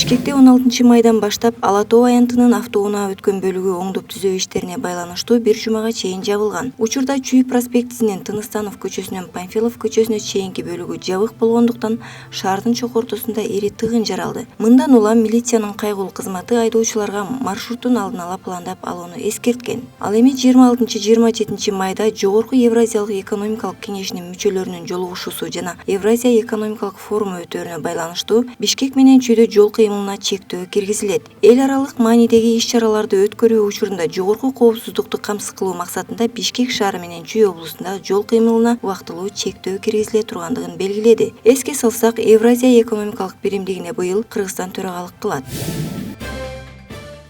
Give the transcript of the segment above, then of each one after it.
Бишкекте 16 майдан баштап Ала Тоо аянтынын автоунаа өткөн бөлүгү оңдоп түзөө иштерине байланыштуу бир жумага чейин жабылган. Учурда Чүй проспектисинен Тыныстанов көчөсүнөн Панфилов көчөсүнө чейинки бөлүгү жабык болгондуктан шаардын чок ортосунда ири тыгын жаралды. Мындан улам милициянын кайгылуу кызматы айдоочуларга маршруттун алдын ала пландап алууну эскерткен. Ал эми 26-27 майда Жогорку Евразиялык экономикалык кеңешинин мүчөлөрүнүн жолугушуусу жана Евразия экономикалык форуму өтөөрүнө байланыштуу Бишкек менен Чүйдө жол кыймылына чектөө киргизилет. Эл аралык маанидеги иш-чараларды өткөрүү учурунда жогорку коопсуздукту камсыз кылуу максатында Бишкек шаары менен Чүй облусунда жол кыймылына убактылуу чектөө киргизиле тургандыгын белгиледи. Эске салсак, Евразия экономикалык биримдигине быйыл Кыргызстан төрагалык кылат.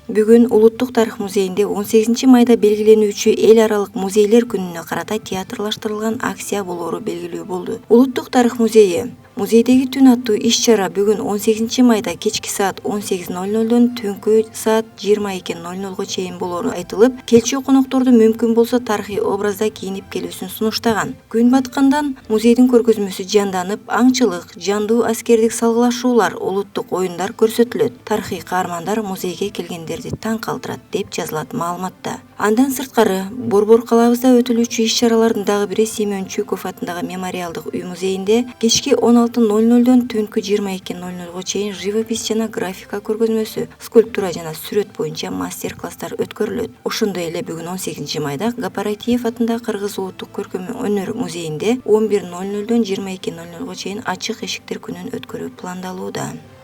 Бүгүн Улуттук тарых музейинде 18 майда белгиленүүчү эл аралык музейлер күнүнө карата театрлаштырылган акция болоору белгилүү болду. Улуттук тарых музейи Музейдеги түн аттуу иш-чара бүгүн 18 майда кечки саат 18:00дон түнкү саат 22:00 чейин болоору айтылып, келчү конокторду мүмкүн болсо тарыхый образда кийинип келүүсүн сунуштаган. Күн баткандан музейдин көргөзмөсү жанданып, аңчылык, жандуу аскердик салгылашуулар, улуттук оюндар көрсөтүлөт. Тарыхый каармандар музейге келгендерди таң калтырат, деп жазылат маалыматта. Андан сырткары, Борбор калабызда өтүлүүчү иш-чаралардын дагы бири Семен Чуйков атындагы мемориалдык үй музейинде кечки 16:00дон түнкү 22:00 чейин живопись жана графика көргөзмөсү, скульптура жана сүрөт боюнча мастер-класстар өткөрүлөт. Ошондой эле бүгүн 18 майда Гапарайтиев атындагы Кыргыз улуттук көркөм өнөр музейинде 11:00дон 22:00 чейин ачык эшиктер күнүн өткөрүү пландалууда.